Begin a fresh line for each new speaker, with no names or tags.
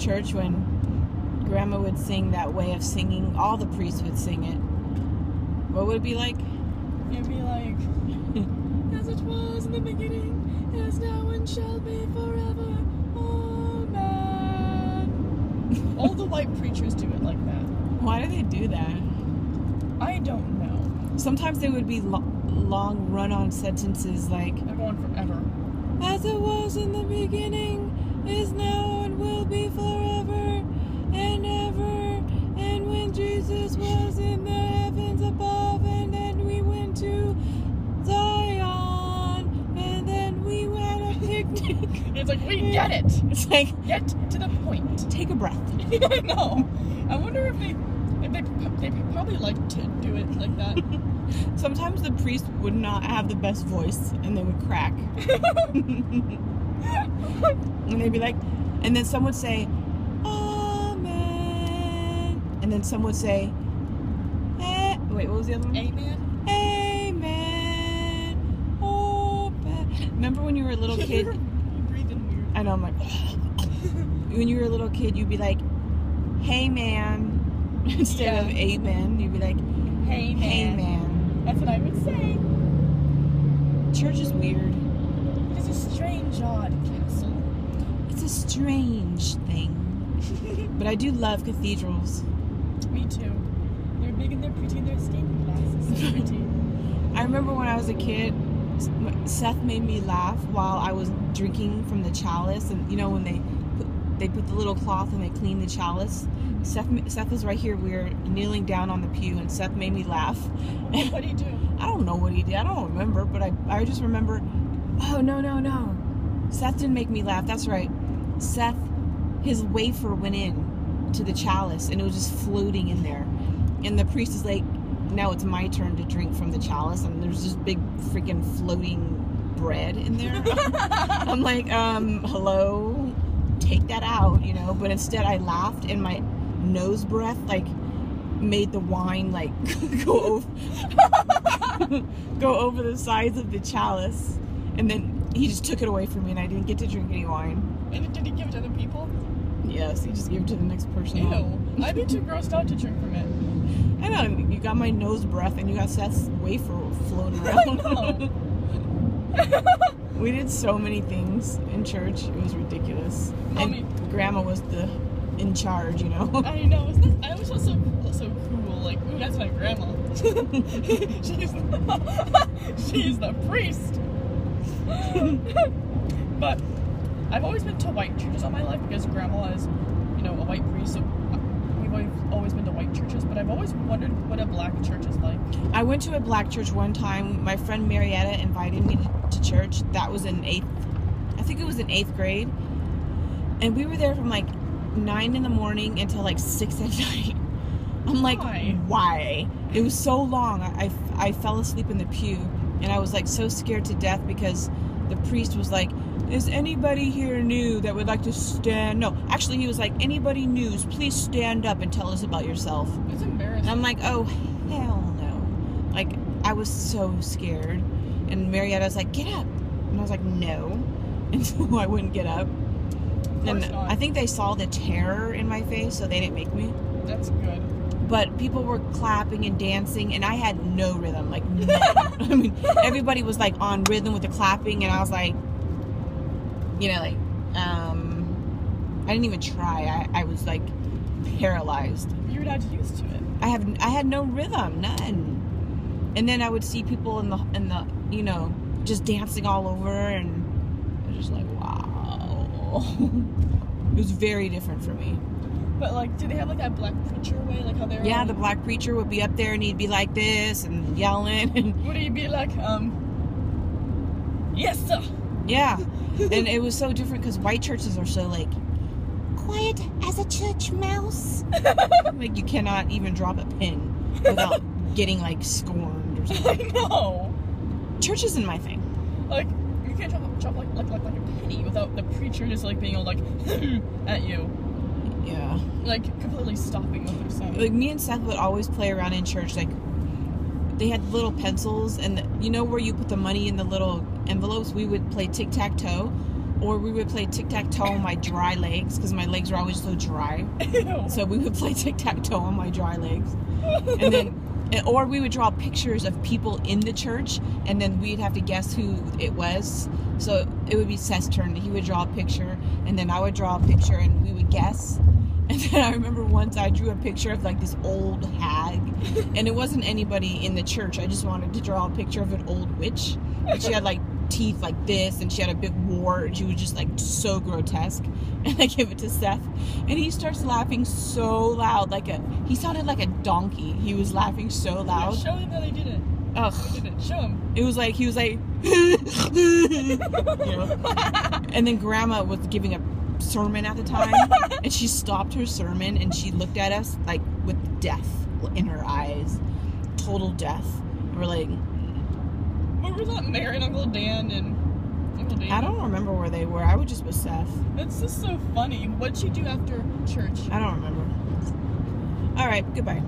church when Grandma would sing that way of singing. All the priests would sing it. What would it be like?
It'd be like, as it was in the beginning, as now and shall be forever. Amen. All the white preachers do it like that.
Why do they do that?
I don't know.
Sometimes they would be long run-on sentences like,
They're going forever.
as it was in the beginning, is now and will be forever and ever. And when Jesus was in the heavens above, and then we went to Zion, and then we had a picnic.
It's like, we get it.
It's like,
Get to the point.
take a breath.
I know. I wonder if they probably like to do it like that.
Sometimes the priest would not have the best voice, and they would crack. And they'd be like, and then some would say, Amen. And then some would say, wait, what was the other one?
Amen.
Amen. Oh, remember when you were a little kid?
You're breathing weird.
I know, I'm like, when you were a little kid, you'd be like, hey, man. Instead of amen, you'd be like,
Hey, man.
hey, man.
That's what I would say.
Church is weird.
It is a strange, odd castle.
It's a strange thing. But I do love cathedrals.
Me too. They're big and they're pretty and they're stained glass. It's so pretty.
I remember when I was a kid, Seth made me laugh while I was drinking from the chalice. And you know when they put the little cloth and they clean the chalice? Seth was right here. We were kneeling down on the pew, and Seth made me laugh.
What do you do?
I don't know what he did. I don't remember, but I just remember, oh, no. Seth didn't make me laugh. That's right. Seth, his wafer went in to the chalice, and it was just floating in there. And the priest is like, now it's my turn to drink from the chalice, and there's this big freaking floating bread in there. I'm like, hello? Take that out, you know? But instead I laughed, and my nose breath, like, made the wine, like, go over the sides of the chalice. And then he just took it away from me, and I didn't get to drink any wine.
And did he give it to other people?
Yes, he just gave it to the next person.
Ew. I'd be too grossed out to drink from it.
I know, you got my nose breath, and you got Seth's wafer floating around.
I know.
We did so many things in church. It was ridiculous.
Mommy.
And Grandma was in charge, you know.
I know. I always felt so cool. Like, ooh, that's my grandma. she's the priest. But I've always been to white churches all my life because Grandma is, you know, a white priest. So we've always been to white churches. But I've always wondered what a black church is like.
I went to a black church one time. My friend Marietta invited me to church. That was in 8th grade. And we were there from like 9 in the morning until like 6 at night. I'm like, why? It was so long. I fell asleep in the pew, and I was like so scared to death because the priest was like, is anybody here new that would like to stand? No, actually he was like, anybody new, please stand up and tell us about yourself.
It's embarrassing.
And I'm like, oh, hell no. Like, I was so scared. And Marietta's like, get up. And I was like, no. And so I wouldn't get up. And I think they saw the terror in my face, so they didn't make me.
That's good.
But people were clapping and dancing, and I had no rhythm, like none. I mean, everybody was like on rhythm with the clapping, and I was like, you know, like, I didn't even try. I was like paralyzed.
You're not used to it.
I had no rhythm, none. And then I would see people in the you know, just dancing all over, and I was just like, wow. It was very different for me.
But like, do they have like that black preacher way, like how they're?
Yeah, the black preacher would be up there, and he'd be like this and yelling. And
would he be like, yes, sir?
Yeah, and it was so different because white churches are so like quiet as a church mouse. Like you cannot even drop a pin without getting like scorned or something.
I know.
Church isn't my thing.
Like you can't drop like a penny without the preacher just like being all like at you.
Yeah.
Like completely stopping what they're saying.
Like me and Seth would always play around in church. Like they had little pencils, and you know where you put the money in the little envelopes. We would play tic-tac-toe. Or we would play tic-tac-toe on my dry legs because my legs were always so dry.
Ew.
So we would play tic-tac-toe on my dry legs. And then, or we would draw pictures of people in the church, and then we'd have to guess who it was. So it would be Seth's turn. He would draw a picture, and then I would draw a picture, and we would guess. And then I remember once I drew a picture of like this old hag, and it wasn't anybody in the church. I just wanted to draw a picture of an old witch, and she had like teeth like this, and she had a big wart, and she was just like so grotesque. And I give it to Seth, and he starts laughing so loud, he sounded like a donkey. He was laughing so loud.
Show him how they did it.
Ugh.
How they did it. Show him.
It was like he was like, you know? And then Grandma was giving a sermon at the time, and she stopped her sermon and she looked at us like with death in her eyes, total death. And we're like,
Where was that Mary and Uncle Dan and Uncle David?
I don't remember where they were. I was just with Seth.
That's just so funny. What'd you do after church?
I don't remember. All right, goodbye.